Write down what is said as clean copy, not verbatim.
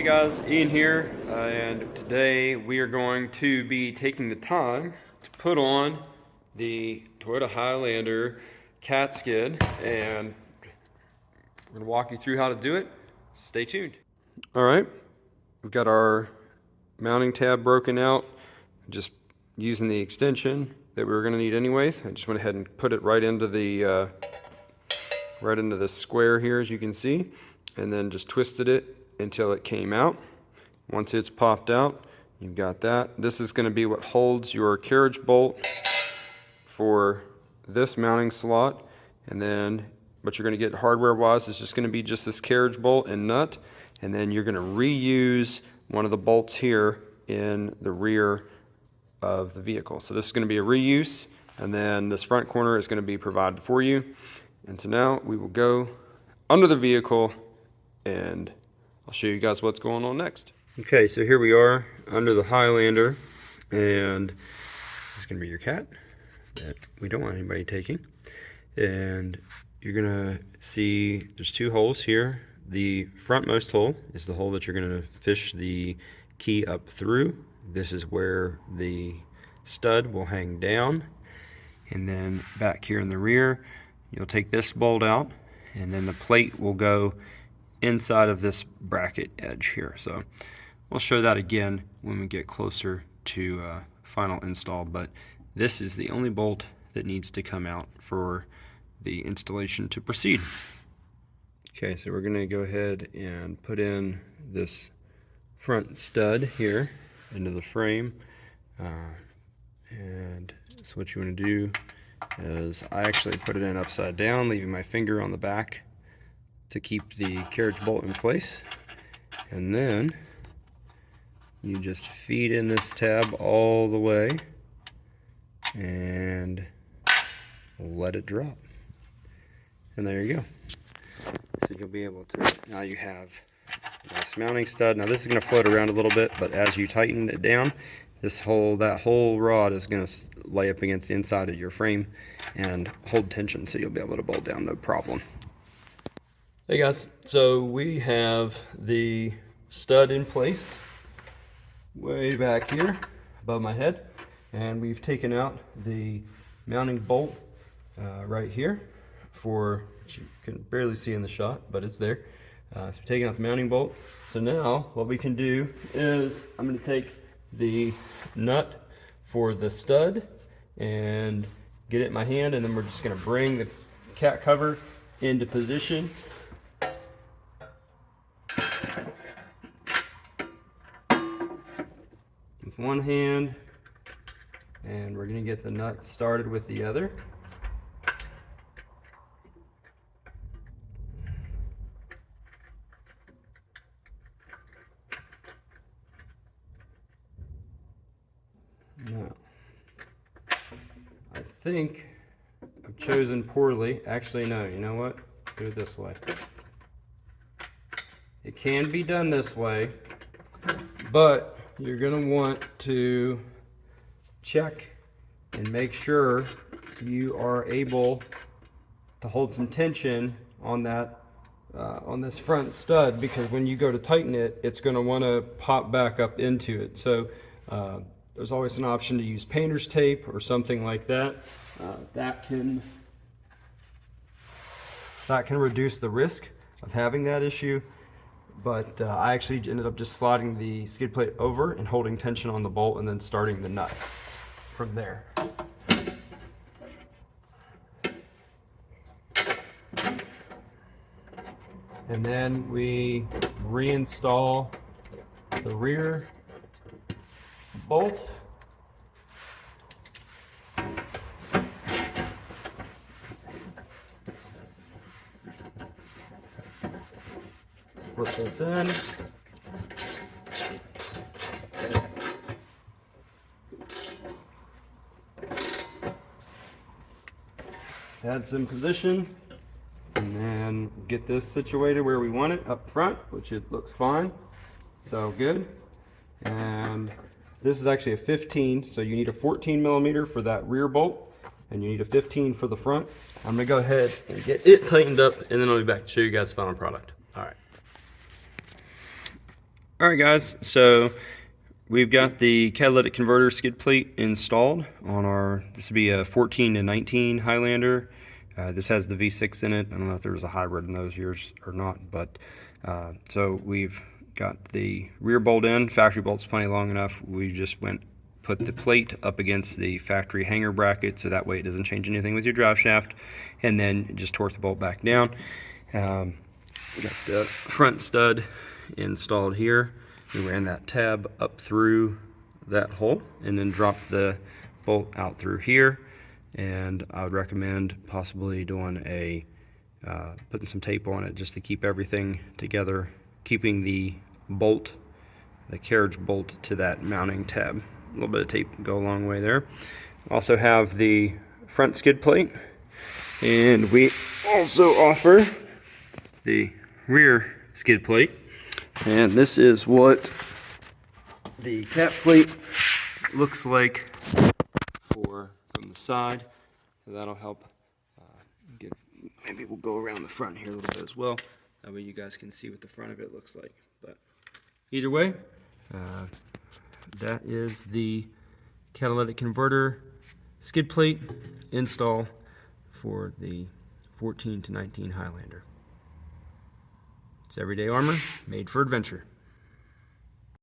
Hey guys, Ian here, and today we are going to be taking the time to put on the Toyota Highlander cat skid, and we're going to walk you through how to do it. Stay tuned. Alright, we've got our mounting tab broken out, just using the extension that we were going to need anyways. I just went ahead and put it right into the square here, as you can see, and then just twisted it until it came out. Once it's popped out, you've got that. This is going to be what holds your carriage bolt for this mounting slot, and then what you're going to get hardware wise is just going to be just this carriage bolt and nut, and then you're going to reuse one of the bolts here in the rear of the vehicle. So this is going to be a reuse, and then this front corner is going to be provided for you. And so now we will go under the vehicle and I'll show you guys what's going on next. Okay, so here we are under the Highlander, and this is going to be your cat that we don't want anybody taking. And you're going to see there's two holes here. The frontmost hole is the hole that you're going to fish the key up through. This is where the stud will hang down. And then back here in the rear, you'll take this bolt out, and then the plate will go inside of this bracket edge here. So we'll show that again when we get closer to final install, but this is the only bolt that needs to come out for the installation to proceed. Okay, so we're going to go ahead and put in this front stud here into the frame, and so what you want to do is I actually put it in upside down, leaving my finger on the back to keep the carriage bolt in place, and then you just feed in this tab all the way and let it drop, and there you go. So you'll be able to, now you have a nice mounting stud. Now this is going to float around a little bit, but as you tighten it down, that whole rod is going to lay up against the inside of your frame and hold tension, so you'll be able to bolt down no problem. Hey guys, so we have the stud in place way back here above my head, and we've taken out the mounting bolt right here, for which you can barely see in the shot, but it's there. So we're taking out the mounting bolt. So now what we can do is I'm going to take the nut for the stud and get it in my hand, and then we're just going to bring the cat cover into position. With one hand, and we're going to get the nut started with the other. Now, I think I've chosen poorly. Actually, no, you know what? Do it this way. It can be done this way, but you're going to want to check and make sure you are able to hold some tension on that on this front stud, because when you go to tighten it, it's going to want to pop back up into it. So there's always an option to use painter's tape or something like that. That can reduce the risk of having that issue. But I actually ended up just sliding the skid plate over and holding tension on the bolt, and then starting the nut from there. And then we reinstall the rear bolt. Put this in. That's in position, and then get this situated where we want it up front, which it looks fine. So good. And this is actually a 15, so you need a 14 millimeter for that rear bolt, and you need a 15 for the front. I'm gonna go ahead and get it tightened up, and then I'll be back to show you guys the final product. All right. All right, guys, so we've got the catalytic converter skid plate installed on our, this would be a 14 to 19 Highlander. This has the V6 in it. I don't know if there was a hybrid in those years or not, but so we've got the rear bolt in. Factory bolt's plenty long enough. We just put the plate up against the factory hanger bracket so that way it doesn't change anything with your drive shaft, and then just torque the bolt back down. We got the front stud installed here. We ran that tab up through that hole and then dropped the bolt out through here. And I would recommend possibly doing putting some tape on it just to keep everything together, keeping the carriage bolt to that mounting tab. A little bit of tape can go a long way there. Also have the front skid plate, and we also offer the rear skid plate, and this is what the cap plate looks like from the side. So that'll help maybe we'll go around the front here a little bit as well, that way you guys can see what the front of it looks like. But either way, that is the catalytic converter skid plate install for the 14 to 19 Highlander. It's everyday armor made for adventure.